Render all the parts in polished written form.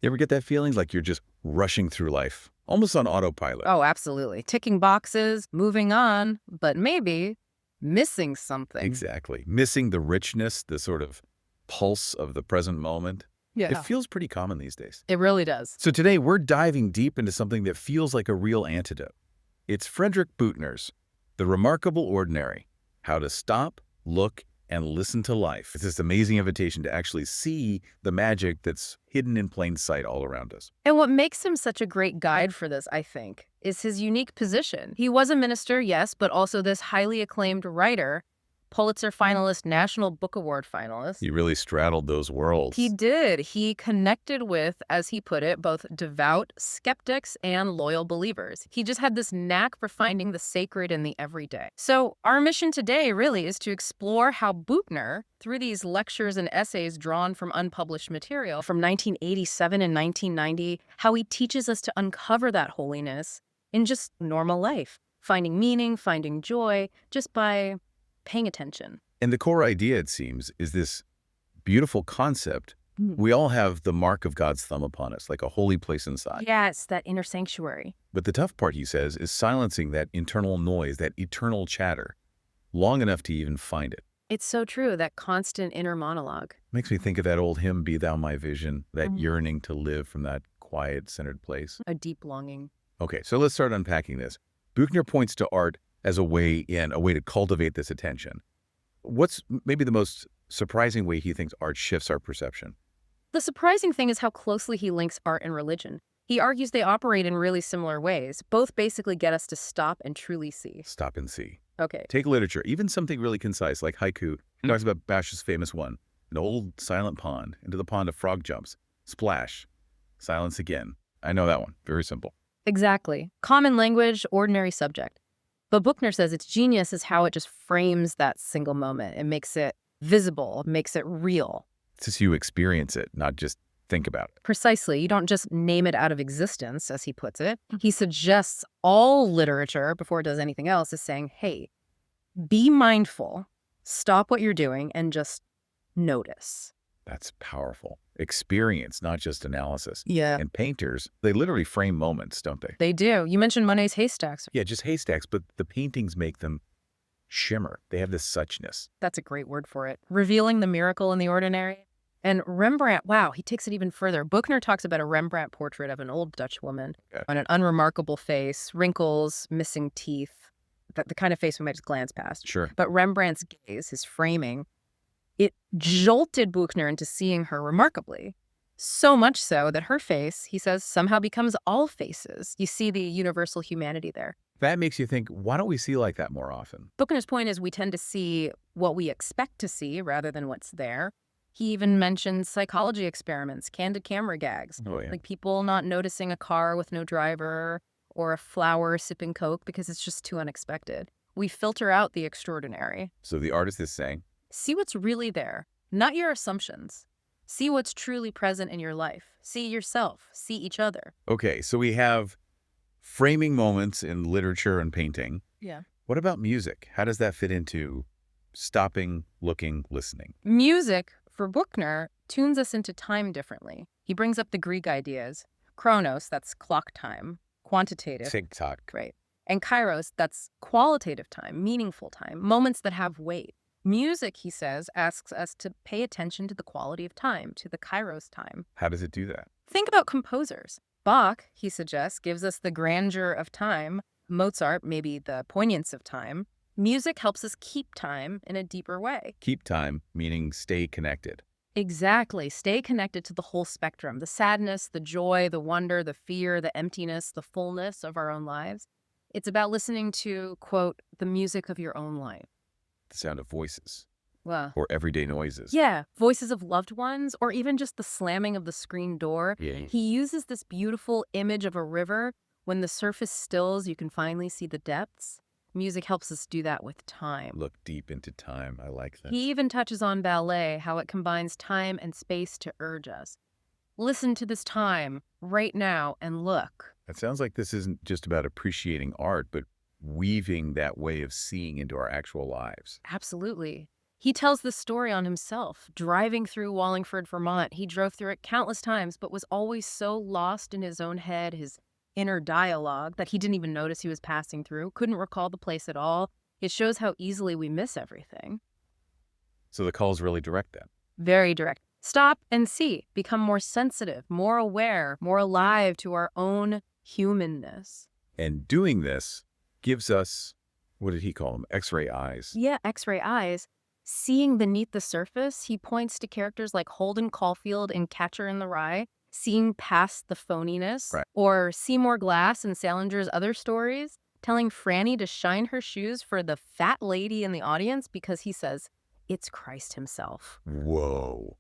You ever get that feeling like you're just rushing through life, almost on autopilot? Oh, absolutely. Ticking boxes, moving on, but maybe missing something. Exactly. Missing the richness, the sort of pulse of the present moment. It Yeah. feels pretty common these days. It really does. So today we're diving deep into something that feels like a real antidote. It's Frederick Buechner's The Remarkable Ordinary: How to Stop, Look, and Listen to Life. It's this amazing invitation to actually see the magic that's hidden in plain sight all around us. And what makes him such a great guide for this, I think, is his unique position. He was a minister, yes, but also this highly acclaimed writer, Pulitzer finalist, National Book Award finalist. He really straddled those worlds. He did. He connected with, as he put it, both devout skeptics and loyal believers. He just had this knack for finding the sacred in the everyday. So our mission today really is to explore how Buechner, through these lectures and essays drawn from unpublished material from 1987 and 1990, how he teaches us to uncover that holiness in just normal life, finding meaning, finding joy, just by paying attention. And the core idea, it seems, is this beautiful concept. We all have the mark of God's thumb upon us, like a holy place inside. Yes, that inner sanctuary. But the tough part, he says, is silencing that internal noise, that eternal chatter, long enough to even find it. It's so true, that constant inner monologue. Makes me think of that old hymn, Be Thou My Vision, that yearning to live from that quiet, centered place. A deep longing. Okay, so let's start unpacking this. Buechner points to art as a way to cultivate this attention. What's maybe the most surprising way he thinks art shifts our perception? The surprising thing is how closely he links art and religion. He argues they operate in really similar ways. Both basically get us to stop and truly see. Stop and see. Okay. Take literature, even something really concise like haiku. He talks about Bash's famous one: an old silent pond. Into the pond a frog jumps. Splash. Silence again. I know that one. Very simple. Exactly. Common language, ordinary subject. But Buechner says its genius is how it just frames that single moment. It makes it visible, makes it real. It's just you experience it, not just think about it. Precisely. You don't just name it out of existence, as he puts it. He suggests all literature, before it does anything else, is saying, hey, be mindful, stop what you're doing, and just notice. That's powerful. Experience, not just analysis. Yeah. And painters, they literally frame moments, don't they? They do. You mentioned Monet's haystacks. Yeah, just haystacks, but the paintings make them shimmer. They have this suchness. That's a great word for it. Revealing the miracle in the ordinary. And Rembrandt, wow, he takes it even further. Buechner talks about a Rembrandt portrait of an old Dutch woman on an unremarkable face, wrinkles, missing teeth, the kind of face we might just glance past. Sure. But Rembrandt's gaze, his framing, it jolted Buechner into seeing her remarkably. So much so that her face, he says, somehow becomes all faces. You see the universal humanity there. That makes you think, why don't we see like that more often? Buechner's point is we tend to see what we expect to see rather than what's there. He even mentions psychology experiments, candid camera gags, Oh, yeah. like people not noticing a car with no driver or a flower sipping Coke because it's just too unexpected. We filter out the extraordinary. So the artist is saying, See what's really there, not your assumptions. See what's truly present in your life. See yourself. See each other. okay, so we have framing moments in literature and painting. Yeah. What about music? How does that fit into stopping, looking, listening? Music, for Buechner, tunes us into time differently. He brings up the Greek ideas. Chronos, that's clock time. Quantitative. TikTok. Right. And Kairos, that's qualitative time, meaningful time, moments that have weight. Music, he says, asks us to pay attention to the quality of time, to the Kairos time. How does it do that? Think about composers. Bach, he suggests, gives us the grandeur of time. Mozart, maybe the poignance of time. Music helps us keep time in a deeper way. Keep time, meaning stay connected. Exactly. Stay connected to the whole spectrum, the sadness, the joy, the wonder, the fear, the emptiness, the fullness of our own lives. It's about listening to, quote, the music of your own life. The sound of voices Wow. or everyday noises. Yeah, voices of loved ones, or even just the slamming of the screen door. Yeah. He uses this beautiful image of a river. When the surface stills, you can finally see the depths. Music helps us do that with time. Look deep into time. I like that. He even touches on ballet, how it combines time and space to urge us. Listen to this time, right now, and look. It sounds like this isn't just about appreciating art, but weaving that way of seeing into our actual lives. Absolutely. He tells the story on himself. Driving through Wallingford, Vermont, he drove through it countless times, but was always so lost in his own head, his inner dialogue, that he didn't even notice he was passing through, couldn't recall the place at all. It shows how easily we miss everything. So the call's really direct then. Very direct. Stop and see. Become more sensitive, more aware, more alive to our own humanness. And doing this gives us, what did he call them? X-ray eyes. Yeah, X-ray eyes. Seeing beneath the surface, he points to characters like Holden Caulfield in Catcher in the Rye, seeing past the phoniness, Right. or Seymour Glass in Salinger's other stories, telling Franny to shine her shoes for the fat lady in the audience because he says, it's Christ himself. Whoa.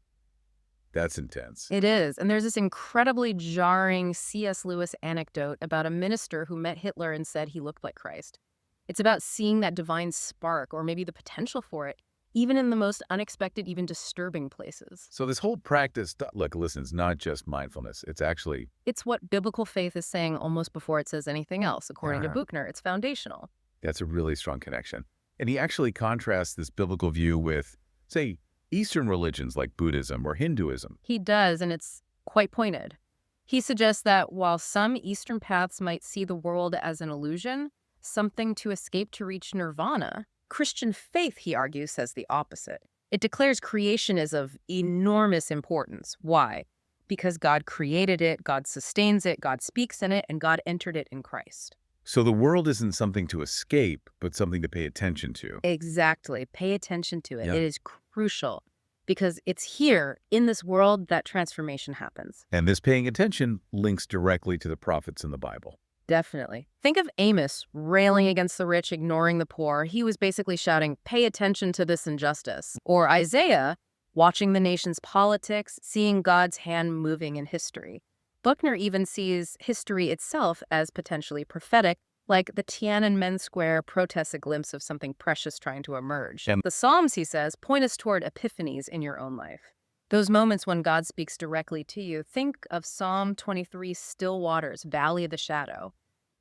That's intense. It is. And there's this incredibly jarring C.S. Lewis anecdote about a minister who met Hitler and said he looked like Christ. It's about seeing that divine spark, or maybe the potential for it, even in the most unexpected, even disturbing places. So this whole practice, look, listen, it's not just mindfulness. It's what biblical faith is saying almost before it says anything else. According to Uh-huh. Buechner, it's foundational. That's a really strong connection. And he actually contrasts this biblical view with, say, Eastern religions like Buddhism or Hinduism. He does, and it's quite pointed. He suggests that while some Eastern paths might see the world as an illusion, something to escape to reach nirvana, Christian faith, he argues, says the opposite. It declares creation is of enormous importance. Why? Because God created it, God sustains it, God speaks in it, and God entered it in Christ. So the world isn't something to escape, but something to pay attention to. Exactly. Pay attention to it. Yeah. It is crucial because it's here in this world that transformation happens. And this paying attention links directly to the prophets in the Bible. Definitely. Think of Amos railing against the rich, ignoring the poor. He was basically shouting, pay attention to this injustice. Or Isaiah, watching the nation's politics, seeing God's hand moving in history. Buechner even sees history itself as potentially prophetic, like the Tiananmen Square protests a glimpse of something precious trying to emerge. And the Psalms, he says, point us toward epiphanies in your own life. Those moments when God speaks directly to you. Think of Psalm 23, Still Waters, Valley of the Shadow.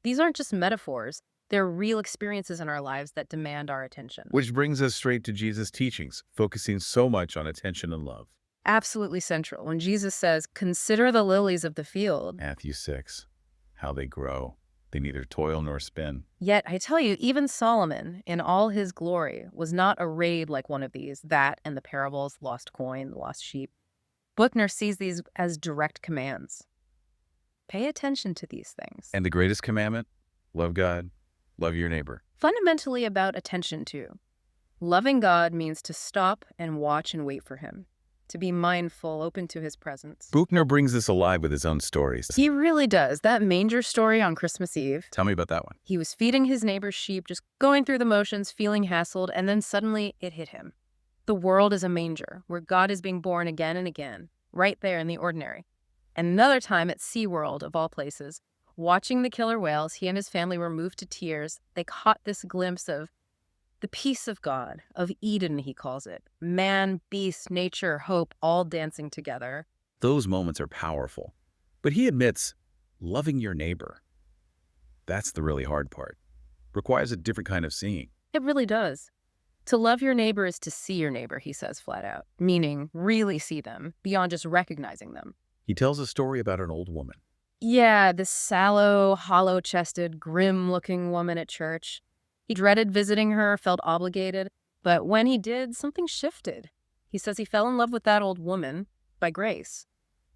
These aren't just metaphors. They're real experiences in our lives that demand our attention. Which brings us straight to Jesus' teachings, focusing so much on attention and love. Absolutely central. When Jesus says, consider the lilies of the field. Matthew 6, how they grow. They neither toil nor spin. Yet, I tell you, even Solomon, in all his glory, was not arrayed like one of these, that and the parables, lost coin, lost sheep. Buechner sees these as direct commands. Pay attention to these things. And the greatest commandment, love God, love your neighbor. Fundamentally about attention, too. Loving God means to stop and watch and wait for him, to be mindful, open to his presence. Buechner brings this alive with his own stories. He really does. That manger story on Christmas Eve. Tell me about that one. He was feeding his neighbor's sheep, just going through the motions, feeling hassled, and then suddenly it hit him. The world is a manger, where God is being born again and again, right there in the ordinary. And another time at SeaWorld, of all places, watching the killer whales, he and his family were moved to tears. They caught this glimpse of the peace of God, of Eden, he calls it. Man, beast, nature, hope, all dancing together. Those moments are powerful. But he admits, loving your neighbor, that's the really hard part. Requires a different kind of seeing. It really does. To love your neighbor is to see your neighbor, he says flat out, meaning really see them, beyond just recognizing them. He tells a story about an old woman. Yeah, this sallow, hollow-chested, grim-looking woman at church. He dreaded visiting her, felt obligated, but when he did, something shifted. He says he fell in love with that old woman by grace,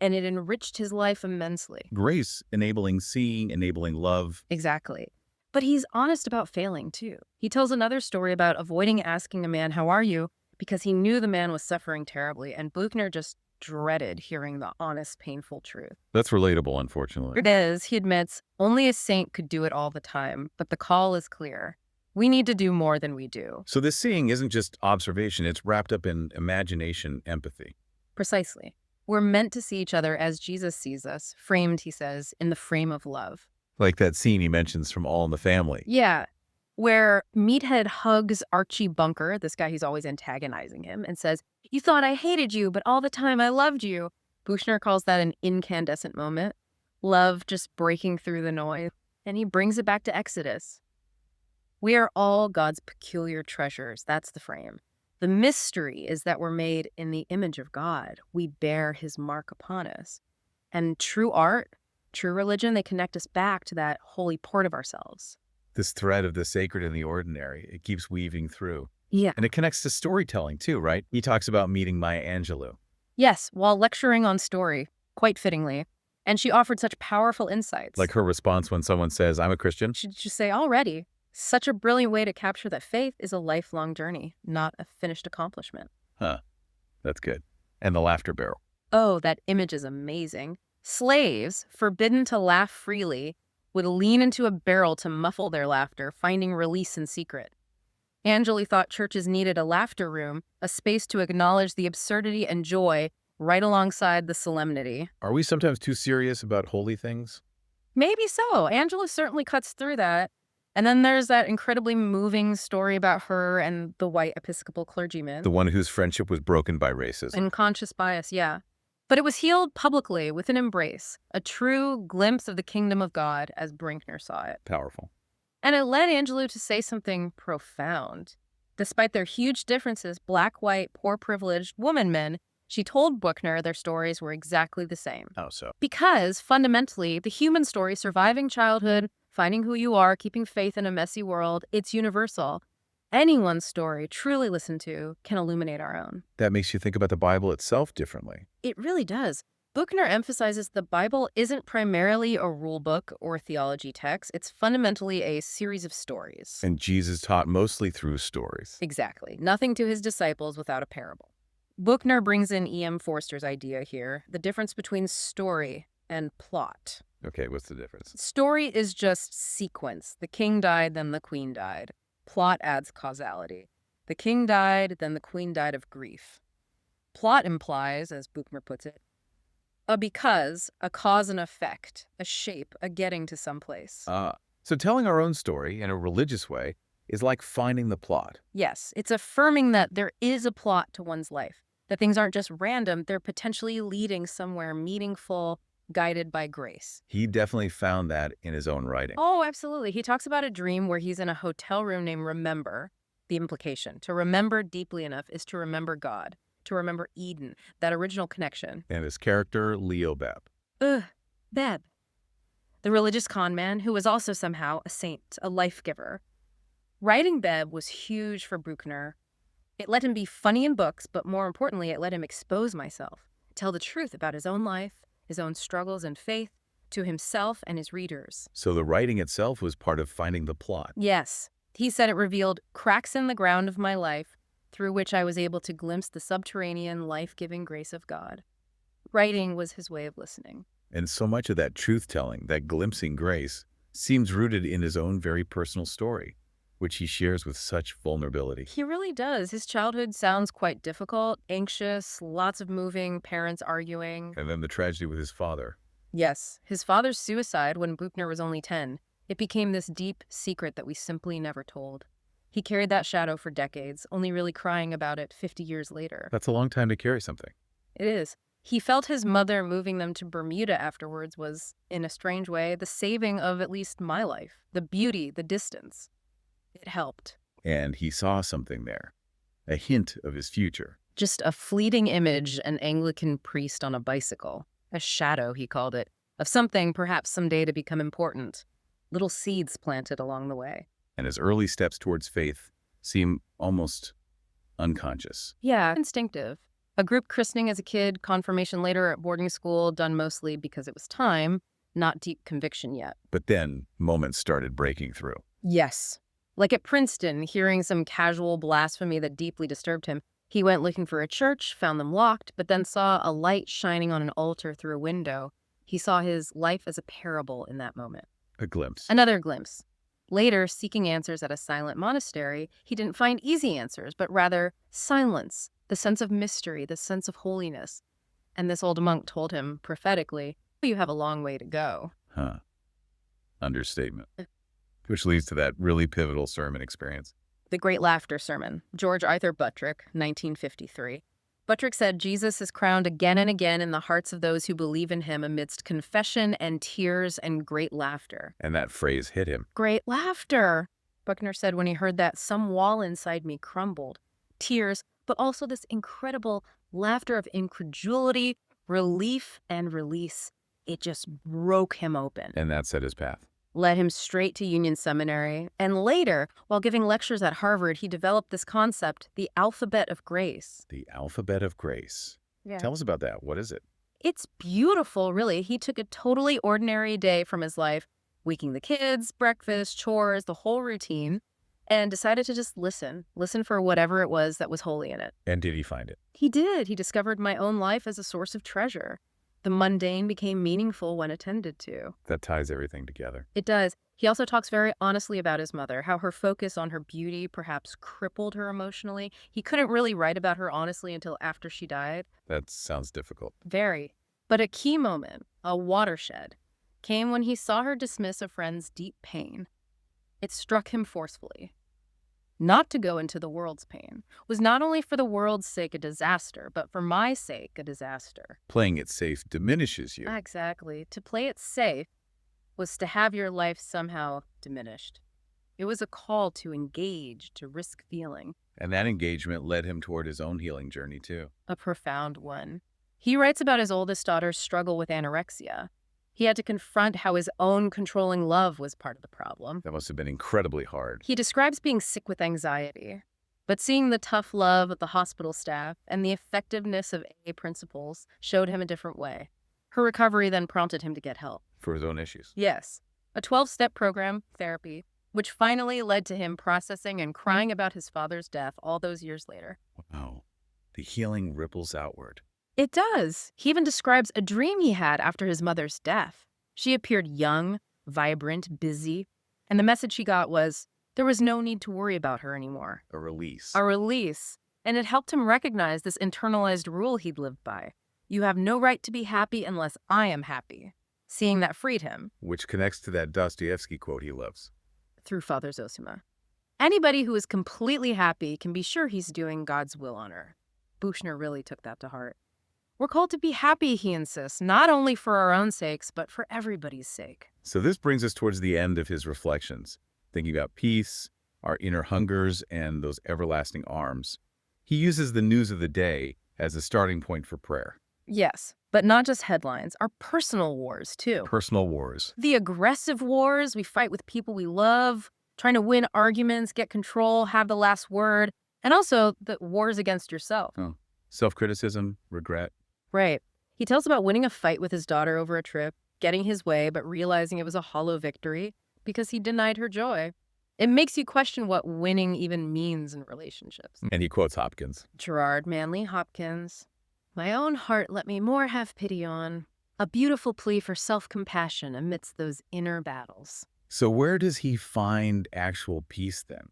and it enriched his life immensely. Grace, enabling seeing, enabling love. Exactly. But he's honest about failing, too. He tells another story about avoiding asking a man, how are you? Because he knew the man was suffering terribly, and Buechner just dreaded hearing the honest, painful truth. That's relatable, unfortunately. It is, he admits, only a saint could do it all the time, but the call is clear. We need to do more than we do. So this seeing isn't just observation, it's wrapped up in imagination, empathy. Precisely. We're meant to see each other as Jesus sees us, framed, he says, in the frame of love. Like that scene he mentions from All in the Family. Yeah, where Meathead hugs Archie Bunker, this guy who's always antagonizing him, and says, you thought I hated you, but all the time I loved you. Buechner calls that an incandescent moment. Love just breaking through the noise. And he brings it back to Exodus. We are all God's peculiar treasures. That's the frame. The mystery is that we're made in the image of God. We bear his mark upon us. And true art, true religion, they connect us back to that holy part of ourselves. This thread of the sacred and the ordinary, it keeps weaving through. Yeah. And it connects to storytelling too, right? He talks about meeting Maya Angelou. Yes, while lecturing on story, quite fittingly. And she offered such powerful insights. Like her response when someone says, I'm a Christian. She'd just say, already, such a brilliant way to capture that faith is a lifelong journey, not a finished accomplishment. Huh, that's good. And the laughter barrel. Oh, that image is amazing. Slaves, forbidden to laugh freely, would lean into a barrel to muffle their laughter, finding release in secret. Angelou thought churches needed a laughter room, a space to acknowledge the absurdity and joy right alongside the solemnity. Are we sometimes too serious about holy things? Maybe so. Angelou certainly cuts through that. And then there's that incredibly moving story about her and the white Episcopal clergyman. The one whose friendship was broken by racism. Unconscious bias, yeah. But it was healed publicly with an embrace, a true glimpse of the kingdom of God as Buechner saw it. Powerful. And it led Angelou to say something profound. Despite their huge differences, black, white, poor, privileged, woman, men, she told Buechner their stories were exactly the same. How so? Because, fundamentally, the human story, surviving childhood, finding who you are, keeping faith in a messy world, it's universal. Anyone's story, truly listened to, can illuminate our own. That makes you think about the Bible itself differently. It really does. Buechner emphasizes the Bible isn't primarily a rule book or theology text. It's fundamentally a series of stories. And Jesus taught mostly through stories. Exactly. Nothing to his disciples without a parable. Buechner brings in E.M. Forster's idea here, the difference between story and plot. Okay, what's the difference? Story is just sequence. The king died, then the queen died. Plot adds causality. The king died, then the queen died of grief. Plot implies, as Buechner puts it, a because, a cause and effect, a shape, a getting to someplace. So telling our own story in a religious way is like finding the plot. Yes, it's affirming that there is a plot to one's life, that things aren't just random, they're potentially leading somewhere meaningful, guided by grace. He definitely found that in his own writing. Oh, absolutely. He talks about a dream where he's in a hotel room named Remember. The implication, to remember deeply enough is to remember God, to remember Eden, that original connection. And his character, Leo Beb. Beb. The religious con man who was also somehow a saint, a life giver. Writing Beb was huge for Buechner. It let him be funny in books, but more importantly, it let him expose myself, tell the truth about his own life, his own struggles and faith, to himself and his readers. So the writing itself was part of finding the plot. Yes. He said it revealed cracks in the ground of my life through which I was able to glimpse the subterranean, life-giving grace of God. Writing was his way of listening. And so much of that truth-telling, that glimpsing grace, seems rooted in his own very personal story, which he shares with such vulnerability. He really does. His childhood sounds quite difficult, anxious, lots of moving, parents arguing. And then the tragedy with his father. Yes, his father's suicide when Buechner was only 10. It became this deep secret that we simply never told. He carried that shadow for decades, only really crying about it 50 years later. That's a long time to carry something. It is. He felt his mother moving them to Bermuda afterwards was, in a strange way, the saving of at least my life. The beauty, the distance. It helped. And he saw something there, a hint of his future. Just a fleeting image, an Anglican priest on a bicycle. A shadow, he called it, of something perhaps someday to become important. Little seeds planted along the way. And his early steps towards faith seem almost unconscious. Yeah, instinctive. A group christening as a kid, confirmation later at boarding school, done mostly because it was time, not deep conviction yet. But then moments started breaking through. Yes. Like at Princeton, hearing some casual blasphemy that deeply disturbed him, he went looking for a church, found them locked, but then saw a light shining on an altar through a window. He saw his life as a parable in that moment. A glimpse. Another glimpse. Later, seeking answers at a silent monastery, he didn't find easy answers, but rather silence, the sense of mystery, the sense of holiness. And this old monk told him prophetically, you have a long way to go. Understatement. Which leads to that really pivotal sermon experience. The Great Laughter Sermon, George Arthur Buttrick, 1953. Buttrick said Jesus is crowned again and again in the hearts of those who believe in him amidst confession and tears and great laughter. And that phrase hit him. Great laughter. Buechner said when he heard that, some wall inside me crumbled. tears, but also this incredible laughter of incredulity, relief, and release. It just broke him open, And that set his path. led him straight to Union Seminary, and later, while giving lectures at Harvard, he developed this concept, the alphabet of grace. The alphabet of grace. Yeah. Tell us about that. What is it? It's beautiful, really. He took a totally ordinary day from his life, waking the kids, breakfast, chores, the whole routine, and decided to just listen for whatever it was that was holy in it. And did he find it? He did. He discovered my own life as a source of treasure. The mundane became meaningful when attended to. That ties everything together. It does. He also talks very honestly about his mother, how her focus on her beauty perhaps crippled her emotionally. He couldn't really write about her honestly until after she died. That sounds difficult. Very. But a key moment, a watershed, came when he saw her dismiss a friend's deep pain. It struck him forcefully. Not to go into the world's pain was not only for the world's sake a disaster, but for my sake a disaster. Playing it safe diminishes you. Exactly. To play it safe was to have your life somehow diminished. It was a call to engage, to risk feeling. And that engagement led him toward his own healing journey, too. A profound one. He writes about his oldest daughter's struggle with anorexia. He had to confront how his own controlling love was part of the problem. That must have been incredibly hard. He describes being sick with anxiety, but seeing the tough love of the hospital staff and the effectiveness of AA principles showed him a different way. Her recovery then prompted him to get help. For his own issues. Yes, a 12-step program, therapy, which finally led to him processing and crying about his father's death all those years later. Wow. The healing ripples outward. It does. He even describes a dream he had after his mother's death. She appeared young, vibrant, busy, and the message he got was there was no need to worry about her anymore. A release. A release. And it helped him recognize this internalized rule he'd lived by. You have no right to be happy unless I am happy. Seeing that freed him. Which connects to that Dostoevsky quote he loves. Through Father Zosima. Anybody who is completely happy can be sure he's doing God's will on earth. Buechner really took that to heart. We're called to be happy, he insists, not only for our own sakes, but for everybody's sake. So this brings us towards the end of his reflections, thinking about peace, our inner hungers, and those everlasting arms. He uses the news of the day as a starting point for prayer. Yes, but not just headlines, our personal wars, too. Personal wars. The aggressive wars we fight with people we love, trying to win arguments, get control, have the last word, and also the wars against yourself. Oh. Self-criticism, regret. Right. He tells about winning a fight with his daughter over a trip, getting his way, but realizing it was a hollow victory because he denied her joy. It makes you question what winning even means in relationships. And he quotes Hopkins. Gerard Manley Hopkins. My own heart let me more have pity on. A beautiful plea for self-compassion amidst those inner battles. So where does he find actual peace then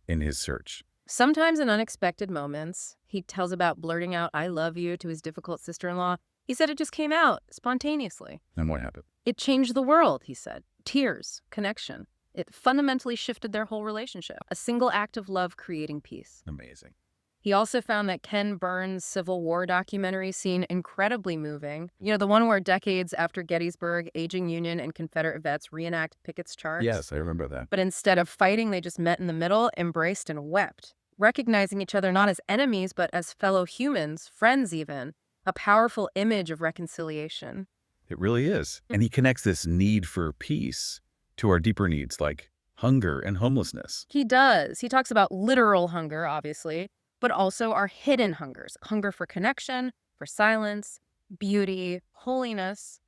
in his search? Sometimes in unexpected moments. He tells about blurting out, I love you, to his difficult sister-in-law. He said it just came out spontaneously. And what happened? It changed the world, he said. Tears, connection. It fundamentally shifted their whole relationship. A single act of love creating peace. Amazing. He also found that Ken Burns' Civil War documentary scene incredibly moving. You know, the one where decades after Gettysburg, aging Union and Confederate vets reenact Pickett's charge? Yes, I remember that. But instead of fighting, they just met in the middle, embraced and wept, recognizing each other not as enemies, but as fellow humans, friends even, a powerful image of reconciliation. It really is. And he connects this need for peace to our deeper needs like hunger and homelessness. He does. He talks about literal hunger, obviously, but also our hidden hungers. Hunger for connection, for silence, beauty, holiness,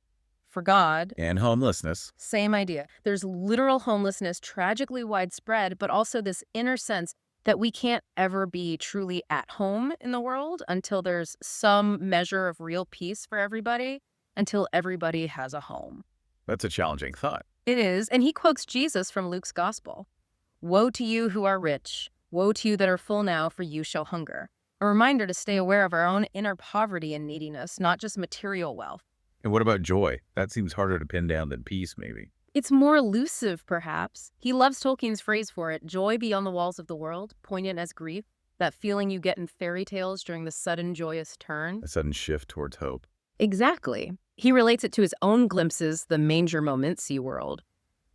for God. And homelessness. Same idea. There's literal homelessness, tragically widespread, but also this inner sense that we can't ever be truly at home in the world until there's some measure of real peace for everybody, until everybody has a home. That's a challenging thought. It is, and he quotes Jesus from Luke's gospel. Woe to you who are rich, woe to you that are full now, for you shall hunger. A reminder to stay aware of our own inner poverty and neediness, not just material wealth. And what about joy? That seems harder to pin down than peace, maybe. It's more elusive, perhaps. He loves Tolkien's phrase for it, joy beyond the walls of the world, poignant as grief, that feeling you get in fairy tales during the sudden joyous turn. A sudden shift towards hope. Exactly. He relates it to his own glimpses, the manger moment, SeaWorld.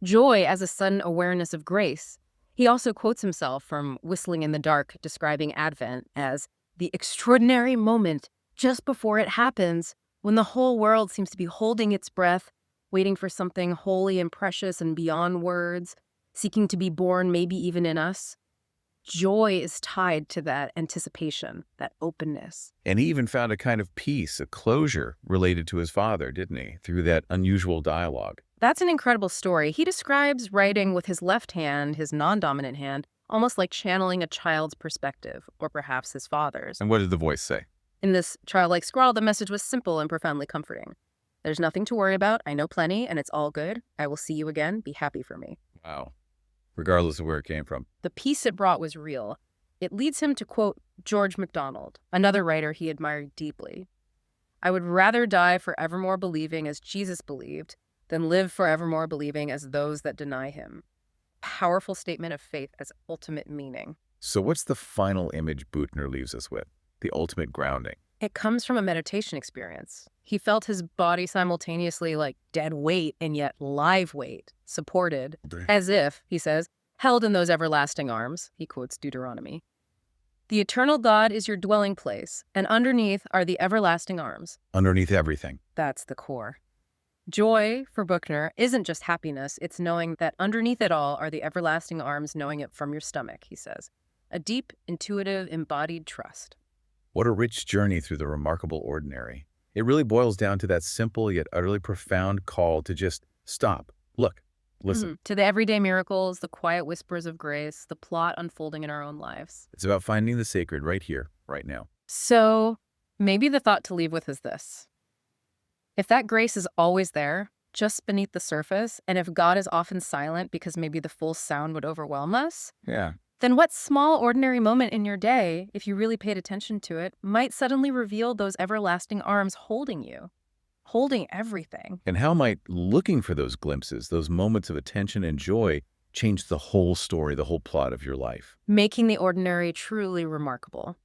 Joy as a sudden awareness of grace. He also quotes himself from Whistling in the Dark, describing Advent as the extraordinary moment just before it happens, when the whole world seems to be holding its breath, waiting for something holy and precious and beyond words, seeking to be born maybe even in us. Joy is tied to that anticipation, that openness. And he even found a kind of peace, a closure related to his father, didn't he, through that unusual dialogue. That's an incredible story. He describes writing with his left hand, his non-dominant hand, almost like channeling a child's perspective, or perhaps his father's. And what did the voice say? In this childlike scrawl, the message was simple and profoundly comforting. There's nothing to worry about. I know plenty, and it's all good. I will see you again. Be happy for me. Wow. Regardless of where it came from. The peace it brought was real. It leads him to quote George MacDonald, another writer he admired deeply. I would rather die forevermore believing as Jesus believed than live forevermore believing as those that deny him. Powerful statement of faith as ultimate meaning. So what's the final image Buechner leaves us with? The ultimate grounding. It comes from a meditation experience. He felt his body simultaneously like dead weight and yet live weight, supported, as if, he says, held in those everlasting arms. He quotes Deuteronomy. The eternal God is your dwelling place, and underneath are the everlasting arms. Underneath everything. That's the core. Joy, for Buechner, isn't just happiness. It's knowing that underneath it all are the everlasting arms, knowing it from your stomach, he says. A deep, intuitive, embodied trust. What a rich journey through the remarkable ordinary. It really boils down to that simple yet utterly profound call to just stop, look, listen. To the everyday miracles, the quiet whispers of grace, the plot unfolding in our own lives. It's about finding the sacred right here, right now. So maybe the thought to leave with is this. If that grace is always there, just beneath the surface, and if God is often silent because maybe the full sound would overwhelm us, Yeah. then what small, ordinary moment in your day, if you really paid attention to it, might suddenly reveal those everlasting arms holding you, holding everything. And how might looking for those glimpses, those moments of attention and joy, change the whole story, the whole plot of your life? Making the ordinary truly remarkable.